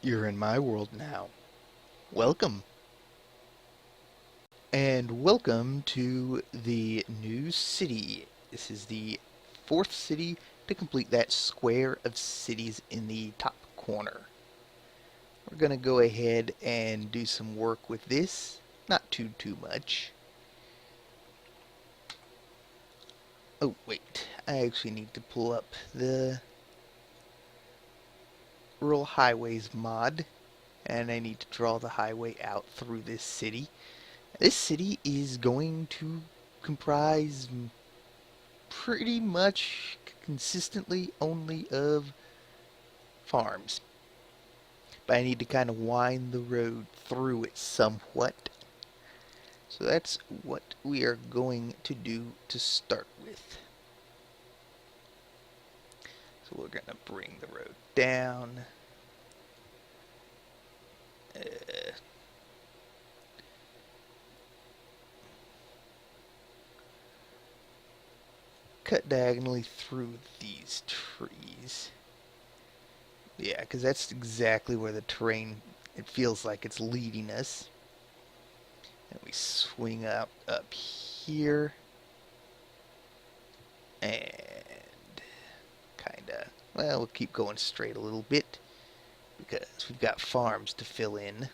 You're in my world now. Welcome. And welcome to the new city. This is the fourth city to complete that square of cities in the top corner. We're going to go ahead and do some work with this. Not too much. Oh, wait. I actually need to pull up the Rural Highways mod. And I need to draw the highway out through this city. This city is going to comprise pretty much consistently only of farms. But I need to kind of wind the road through it somewhat. So that's what we are going to do to start with. So we're going to bring the road down. Cut diagonally through these trees. Yeah, because that's exactly where the terrain, it feels like it's leading us. And we swing up here. And kind of, well, we'll keep going straight a little bit because we've got farms to fill in.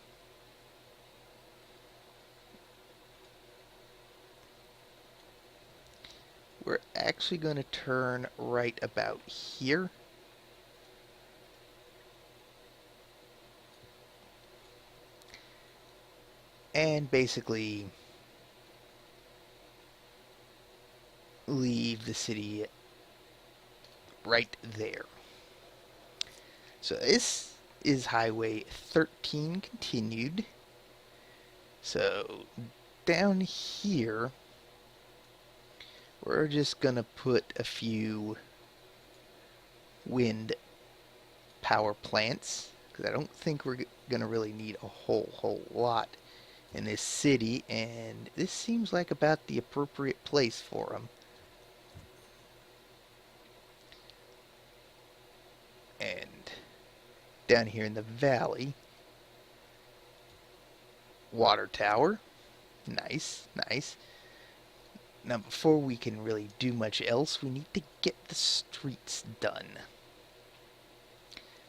We're actually going to turn right about here. And basically leave the city right there. So this is Highway 13 continued. So down here, we're just going to put a few wind power plants, because I don't think we're going to really need a whole lot in this city, and this seems like about the appropriate place for them. And down here in the valley, water tower. Nice. Now, before we can really do much else, we need to get the streets done.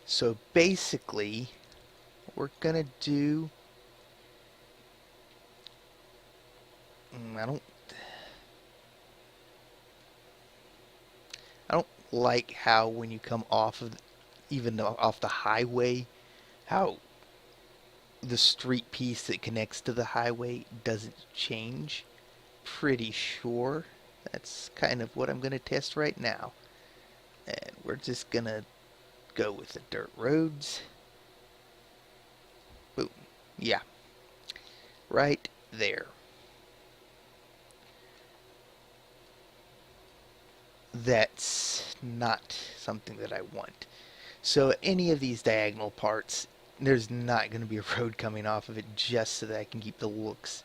So basically, what we're gonna do, I don't like how when you come off of, even off the highway, how the street piece that connects to the highway doesn't change. Pretty sure that's kind of what I'm going to test right now. And we're just going to go with the dirt roads. Boom. Yeah. Right there. That's not something that I want. So any of these diagonal parts, there's not going to be a road coming off of it, just so that I can keep the looks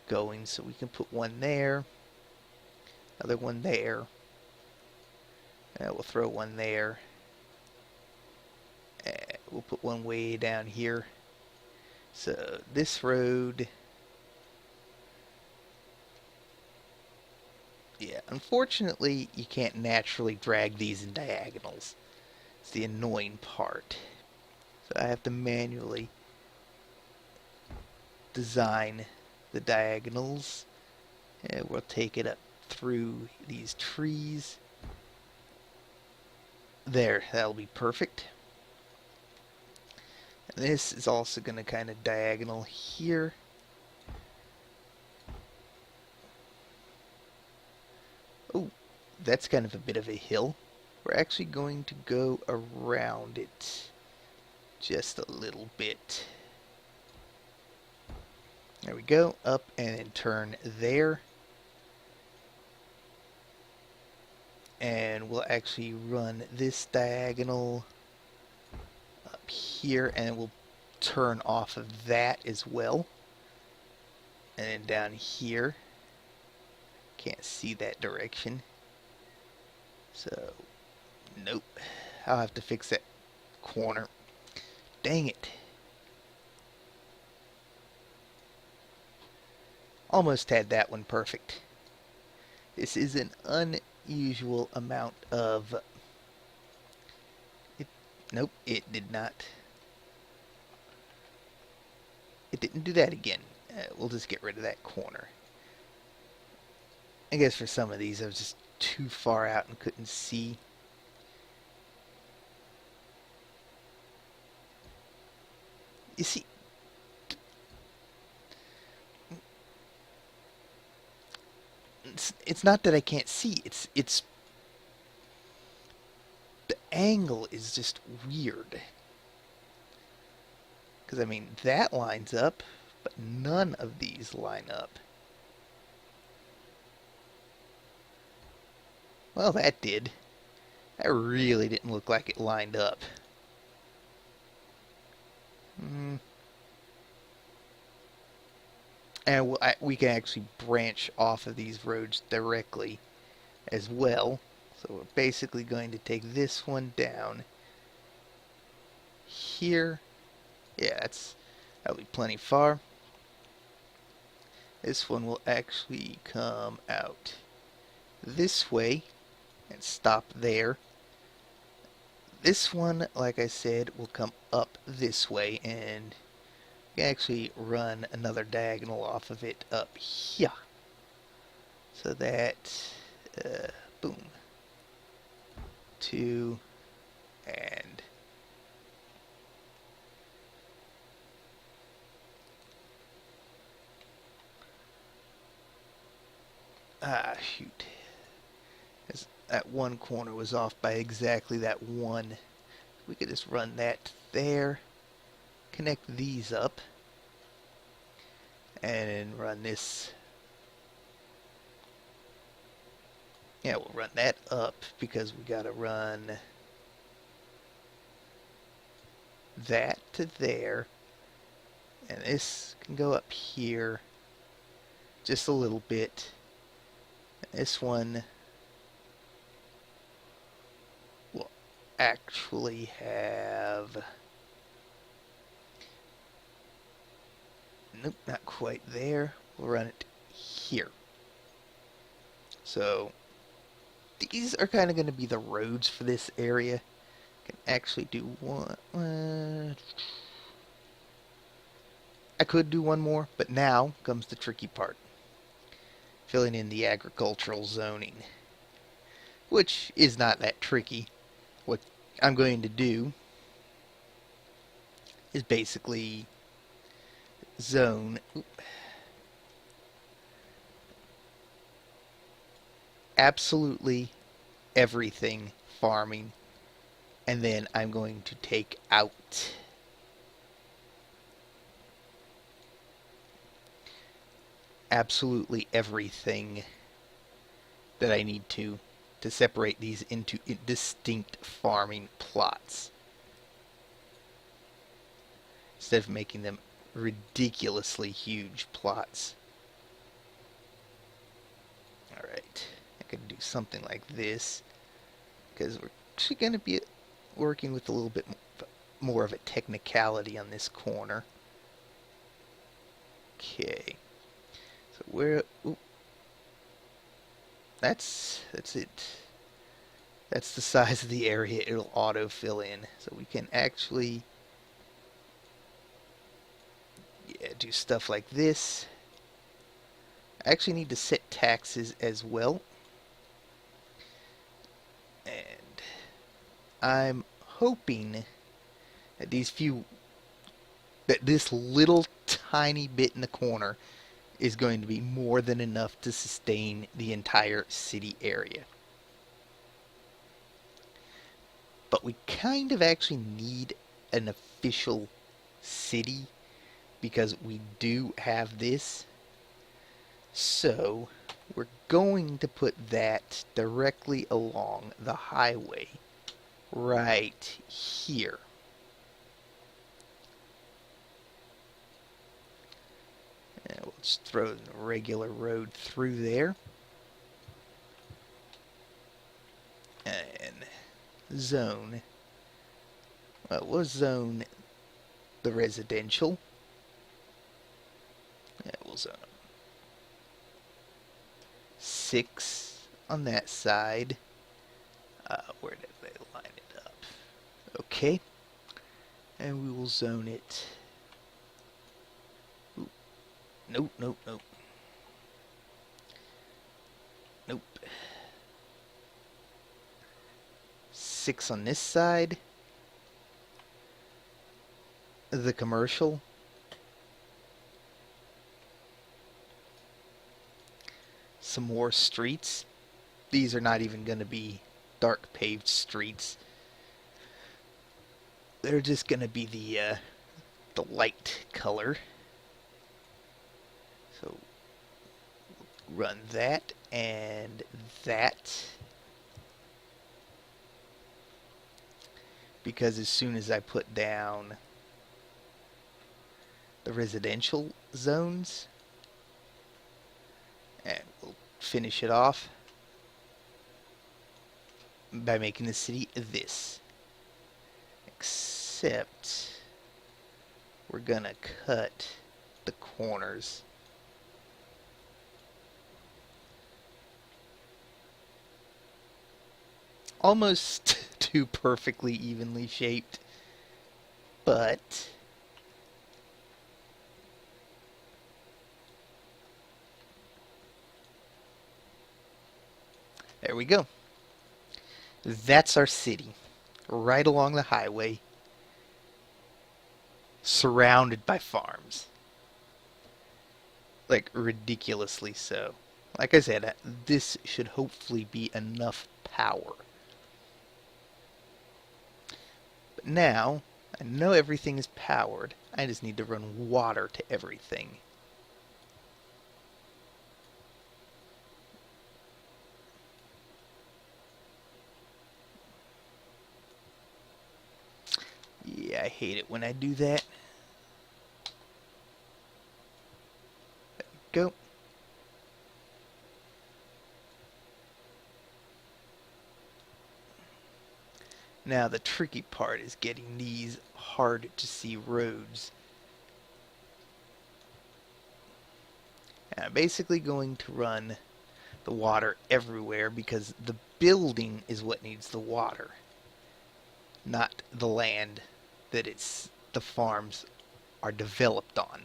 going. So we can put one there, another one there, and we'll throw one there, and we'll put one way down here. So this road, yeah, unfortunately you can't naturally drag these in diagonals. It's the annoying part. So I have to manually design the diagonals, and we'll take it up through these trees. There, that'll be perfect. And this is also going to kind of diagonal here. Oh, that's kind of a bit of a hill. We're actually going to go around it just a little bit. There we go, up and then turn there. And we'll actually run this diagonal up here, and we'll turn off of that as well. And then down here, can't see that direction. So, nope. I'll have to fix that corner. Dang it. Almost had that one perfect. This is an unusual amount of... Nope, it did not. It didn't do that again. We'll just get rid of that corner. I guess for some of these I was just too far out and couldn't see. You see, it's not that I can't see. It's the angle is just weird. Because, I mean, that lines up, but none of these line up. Well, that did. That really didn't look like it lined up. And we can actually branch off of these roads directly as well. So we're basically going to take this one down here. Yeah, that'll be plenty far. This one will actually come out this way and stop there. This one, like I said, will come up this way, and you can actually run another diagonal off of it up here. So that, boom, 2, and shoot. That one corner was off by exactly that one. We could just run that there, connect these up, and then run this. Yeah, we'll run that up because we gotta run that to there, and this can go up here just a little bit. This one will actually have, nope, not quite there. We'll run it here. So these are kind of going to be the roads for this area. Can actually do one. I could do one more, but now comes the tricky part. Filling in the agricultural zoning, which is not that tricky. What I'm going to do is basically zone absolutely everything farming, and then I'm going to take out absolutely everything that I need to separate these into distinct farming plots, instead of making them ridiculously huge plots. Alright, I could do something like this, because we're actually going to be working with a little bit more of a technicality on this corner. Okay. So where, ooh, that's it. That's the size of the area it'll auto fill in. So we can actually, yeah, do stuff like this. I actually need to set taxes as well. And I'm hoping that this little tiny bit in the corner is going to be more than enough to sustain the entire city area. But we kind of actually need an official city, because we do have this. So we're going to put that directly along the highway right here. And we'll just throw a regular road through there. And zone. Well, we'll zone the residential. Yeah, we'll zone them. 6 on that side. Where did they line it up? Okay. And we will zone it. Ooh. Nope, nope, nope. Nope. 6 on this side. The commercial. Some more streets. These are not even going to be dark paved streets. They're just going to be the light color. So run that and that. Because as soon as I put down the residential zones, and we'll finish it off by making the city this. Except we're gonna cut the corners. Almost too perfectly evenly shaped, but there we go. That's our city, right along the highway, surrounded by farms. Like, ridiculously so. Like I said, this should hopefully be enough power. But now, I know everything is powered. I just need to run water to everything. Yeah, I hate it when I do that. There we go. Now the tricky part is getting these hard to see roads. And I'm basically going to run the water everywhere because the building is what needs the water, not the land that the farms are developed on.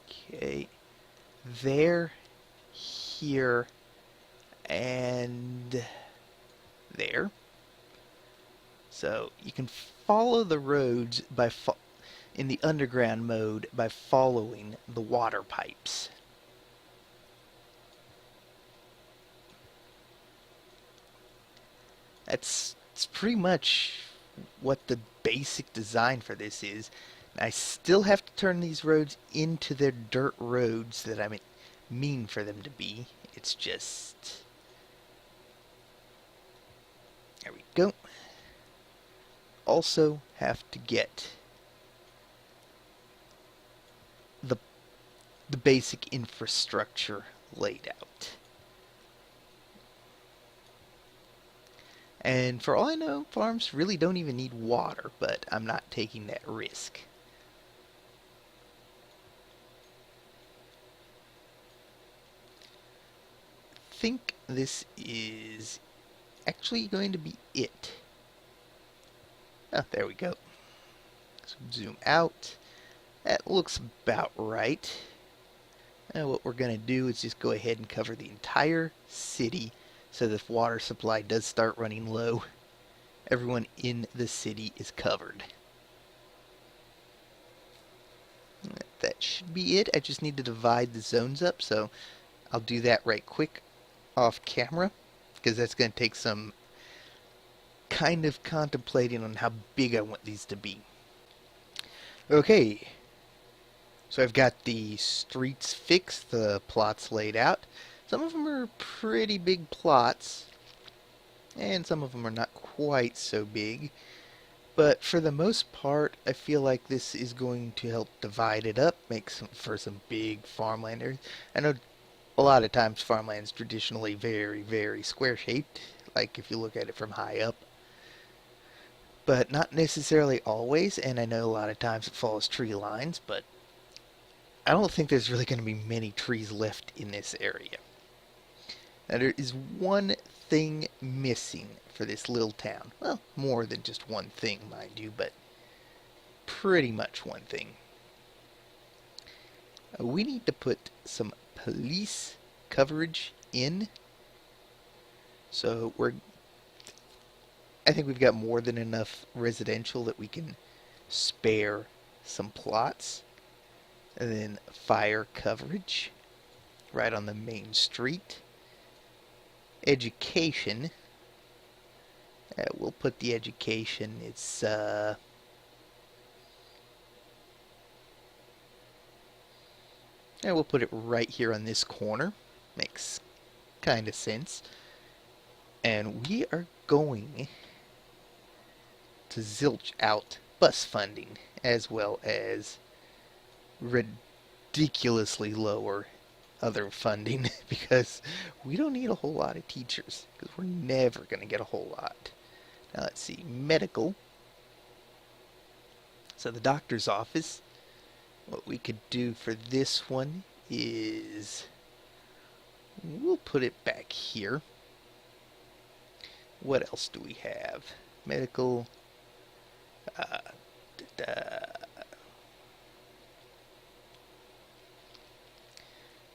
Okay, there, here, and there. So you can follow the roads by in the underground mode by following the water pipes. That's pretty much what the basic design for this is. I still have to turn these roads into their dirt roads that I mean for them to be. It's just... There we go. Also have to get the basic infrastructure laid out. And for all I know, farms really don't even need water, but I'm not taking that risk. I think this is actually going to be it. Oh, there we go. So zoom out. That looks about right. And what we're going to do is just go ahead and cover the entire city so that if water supply does start running low, everyone in the city is covered. That should be it. I just need to divide the zones up, so I'll do that right quick off camera, because that's going to take some kind of contemplating on how big I want these to be. Okay, so I've got the streets fixed, the plots laid out. Some of them are pretty big plots, and some of them are not quite so big. But for the most part, I feel like this is going to help divide it up, make for some big farmland areas. I know a lot of times farmland's traditionally very, very square-shaped, like if you look at it from high up. but not necessarily always, and I know a lot of times it follows tree lines, but I don't think there's really going to be many trees left in this area. Now, there is one thing missing for this little town. Well, more than just one thing, mind you, but pretty much one thing. We need to put some police coverage in. So I think we've got more than enough residential that we can spare some plots. And then fire coverage right on the main street. Education. We'll put the education, it's yeah, we'll put it right here on this corner. Makes kind of sense. And we are going to zilch out bus funding as well as ridiculously lower other funding because we don't need a whole lot of teachers because we're never going to get a whole lot. Now let's see, medical. So the doctor's office, what we could do for this one is we'll put it back here. What else do we have? Medical.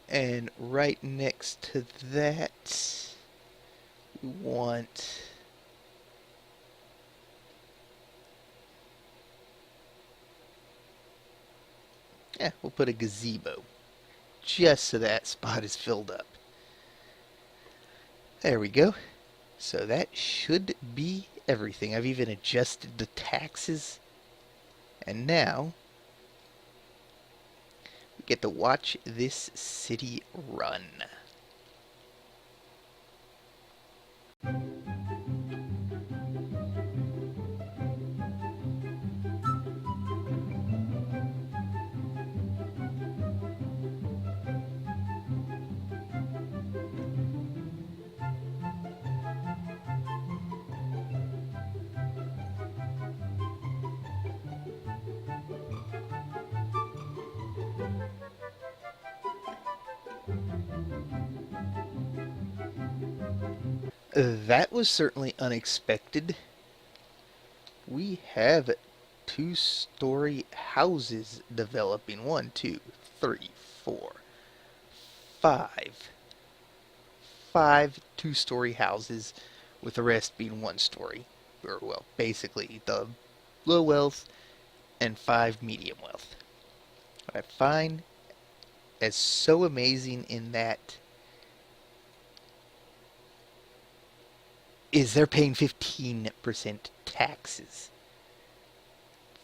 And right next to that, we want we'll put a gazebo just so that spot is filled up. There we go. So that should be everything. I've even adjusted the taxes. And now we get to watch this city run. That was certainly unexpected. We have 2-story houses developing. 1, 2, 3, 4, 5. 5 2-story houses, with the rest being 1-story. Or, well, basically the low wealth and 5 medium wealth. What I find as so amazing in that is they're paying 15% taxes.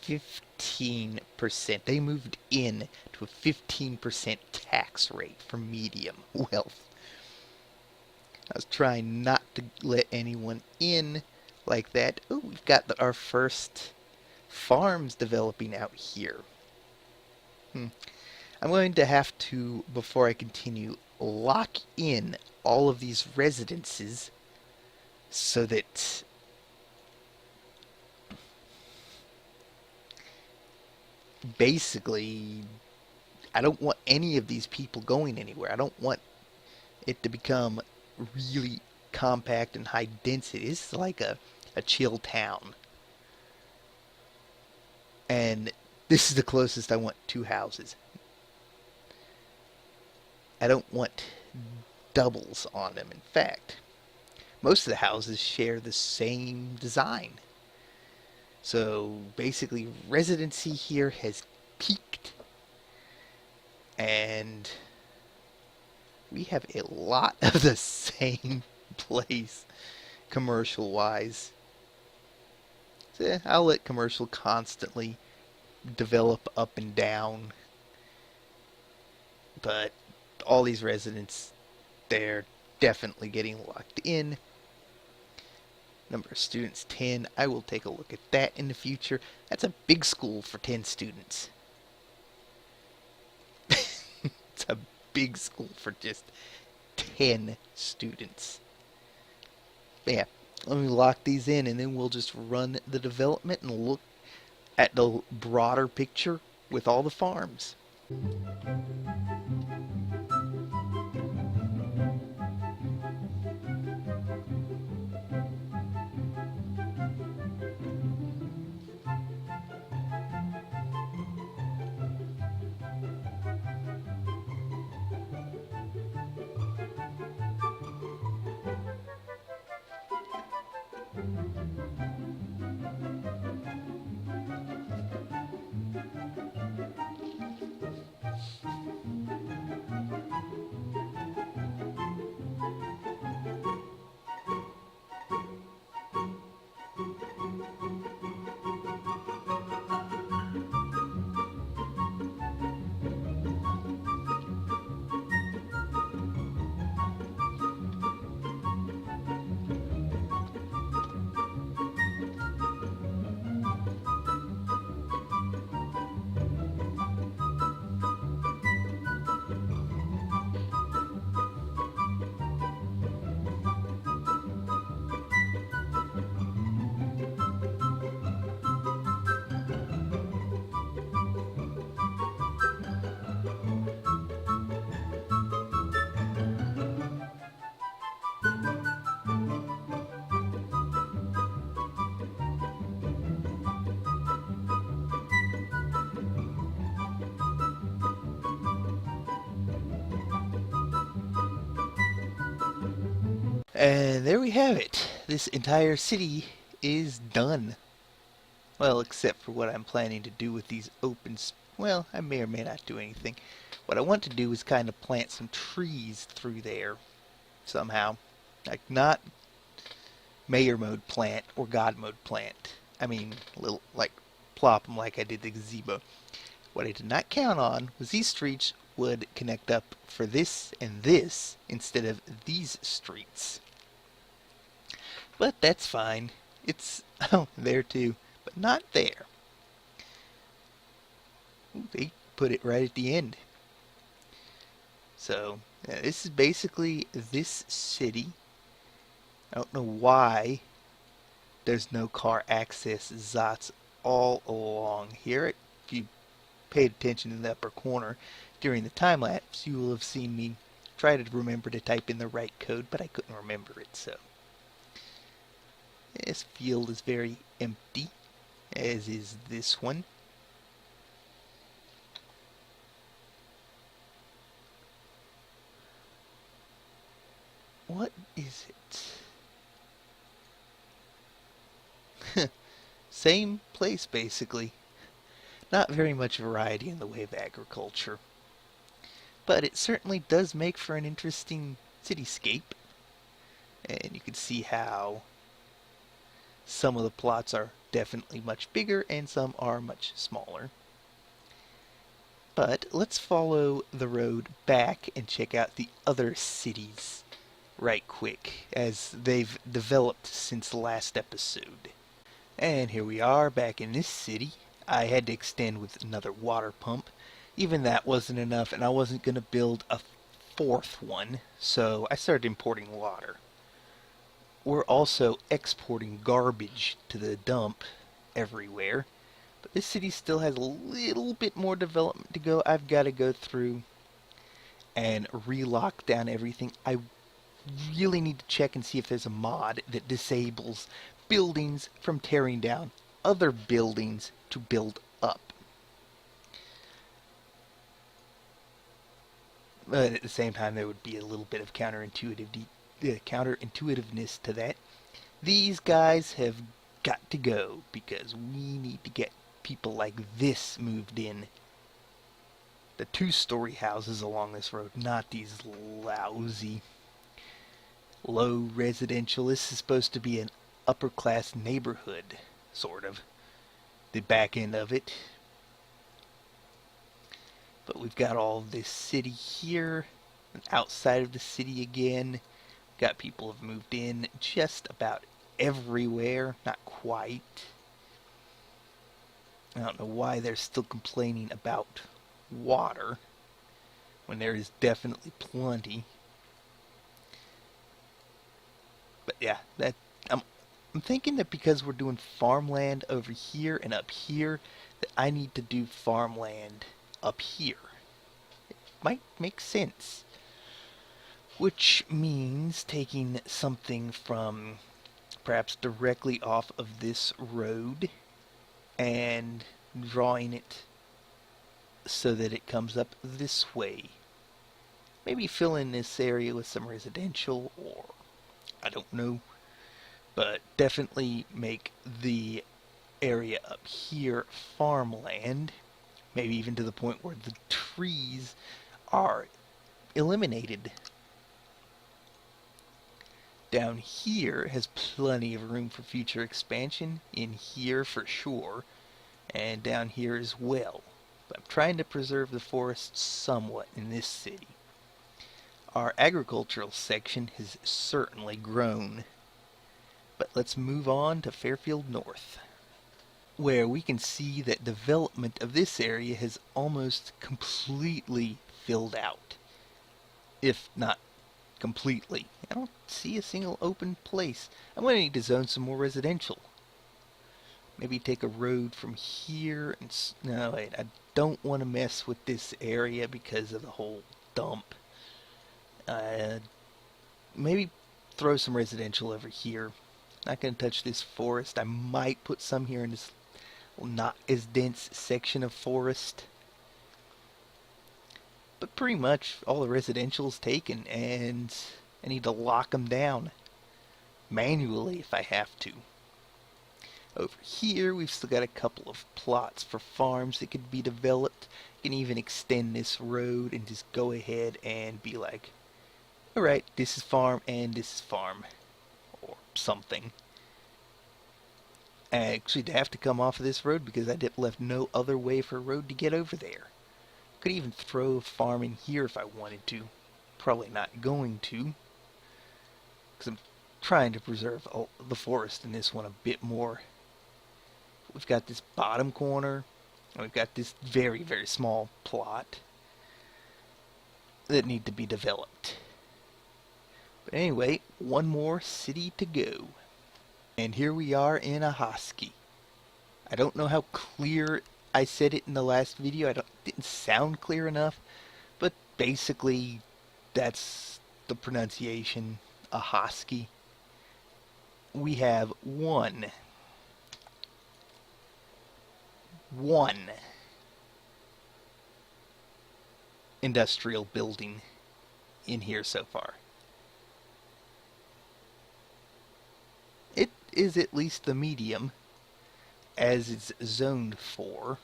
15%. They moved in to a 15% tax rate for medium wealth. I was trying not to let anyone in like that. Oh, we've got our first farms developing out here. I'm going to have to, before I continue, lock in all of these residences so that basically I don't want any of these people going anywhere. I don't want it to become really compact and high density. It's like a chill town. And this is the closest I want 2 houses. I don't want doubles on them. In fact, most of the houses share the same design. So basically residency here has peaked. And we have a lot of the same place commercial wise. So I'll let commercial constantly develop up and down. But all these residents, they're definitely getting locked in. Number of students, 10. I will take a look at that in the future. That's a big school for 10 students. It's a big school for just 10 students. But yeah, Let me lock these in, and then we'll just run the development and look at the broader picture with all the farms. And there we have it. This entire city is done. Well, except for what I'm planning to do with these well, I may or may not do anything. What I want to do is kind of plant some trees through there somehow. Like, not mayor mode plant or god mode plant. I mean, little, like, plop them like I did the gazebo. What I did not count on was these streets would connect up for this and this instead of these streets. But that's fine. It's there too, but not there. Ooh, they put it right at the end. So yeah, this is basically this city. I don't know why there's no car access zots all along here. If you paid attention in the upper corner during the time lapse, you will have seen me try to remember to type in the right code, but I couldn't remember it. So this field is very empty, as is this one. What is it? Same place, basically. Not very much variety in the way of agriculture. But it certainly does make for an interesting cityscape. And you can see how some of the plots are definitely much bigger and some are much smaller. But let's follow the road back and check out the other cities right quick, as they've developed since the last episode. And here we are back in this city. I had to extend with another water pump. Even that wasn't enough, and I wasn't going to build a fourth one, so I started importing water. We're also exporting garbage to the dump everywhere, but this city still has a little bit more development to go. I've got to go through and re-lock down everything. I really need to check and see if there's a mod that disables buildings from tearing down other buildings to build up. But at the same time, there would be a little bit of counterintuitiveness to that. These guys have got to go because we need to get people like this moved in. The two-story houses along this road, not these lousy low residential. This is supposed to be an upper-class neighborhood, sort of. The back end of it. But we've got all this city here, and outside of the city again. Got people have moved in just about everywhere, not quite. I don't know why they're still complaining about water when there is definitely plenty. But yeah, I'm thinking that because we're doing farmland over here and up here, that I need to do farmland up here. It might make sense. Which means taking something from perhaps directly off of this road and drawing it so that it comes up this way. Maybe fill in this area with some residential, or I don't know, but definitely make the area up here farmland, maybe even to the point where the trees are eliminated. Down here has plenty of room for future expansion, in here for sure, and down here as well. But I'm trying to preserve the forests somewhat in this city. Our agricultural section has certainly grown. But let's move on to Fairfield North, where we can see that development of this area has almost completely filled out, if not completely. I don't see a single open place. I'm going to need to zone some more residential. Maybe take a road from here and... No, wait, I don't want to mess with this area because of the whole dump. Maybe throw some residential over here. Not going to touch this forest. I might put some here in this not as dense section of forest. But pretty much all the residential is taken, and I need to lock them down manually if I have to. Over here we've still got a couple of plots for farms that could be developed. You can even extend this road and just go ahead and be like, alright, this is farm and this is farm, or something. I actually have to come off of this road because I left no other way for a road to get over there. Could even throw a farm in here if I wanted to. Probably not going to, because I'm trying to preserve the forest in this one a bit more. We've got this bottom corner, and we've got this very, very small plot that need to be developed. But anyway, one more city to go. And here we are in Ahoski. I don't know how clear I said it in the last video. It didn't sound clear enough, but basically that's the pronunciation, Ahoski. We have one industrial building in here so far. It is at least the medium, as it's zoned for.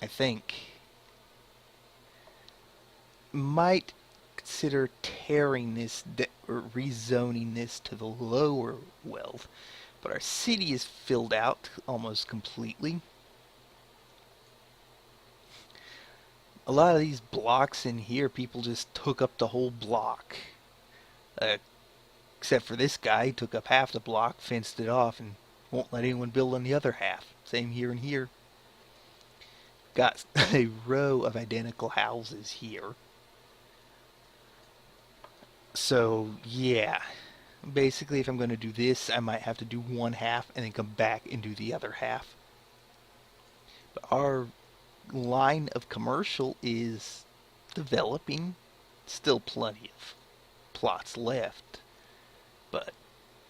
I think. Might consider tearing this or rezoning this to the lower wealth, but our city is filled out almost completely. A lot of these blocks in here, people just took up the whole block. Except for this guy, he took up half the block, fenced it off, and won't let anyone build on the other half. Same here and here. Got a row of identical houses here. So, yeah. Basically, if I'm going to do this, I might have to do one half and then come back and do the other half. But our line of commercial is developing. Still plenty of plots left. But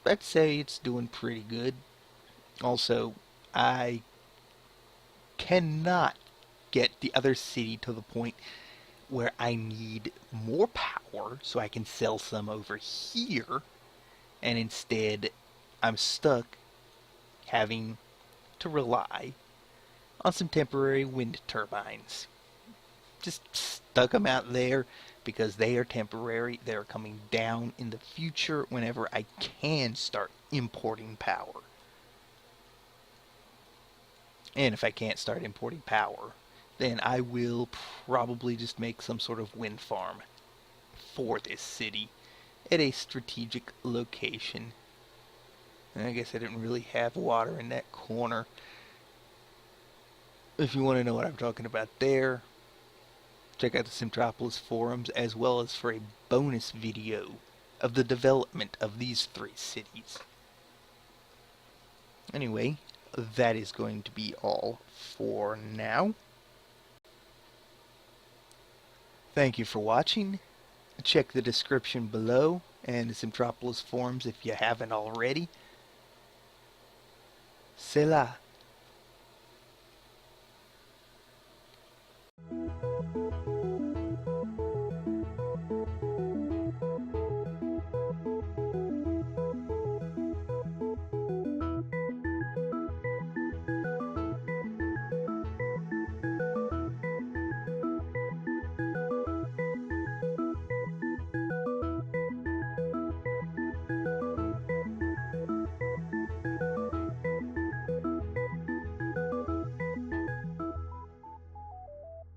I'd say it's doing pretty good. Also, I cannot get the other city to the point where I need more power so I can sell some over here, and instead I'm stuck having to rely on some temporary wind turbines. Just stuck them out there because they are temporary. They're coming down in the future whenever I can start importing power. And if I can't start importing power, then I will probably just make some sort of wind farm for this city at a strategic location. And I guess I didn't really have water in that corner. If you want to know what I'm talking about there, check out the Simtropolis forums, as well as for a bonus video of the development of these 3 cities. Anyway, that is going to be all for now. Thank you for watching. Check the description below and the Simtropolis forums if you haven't already. C'est là.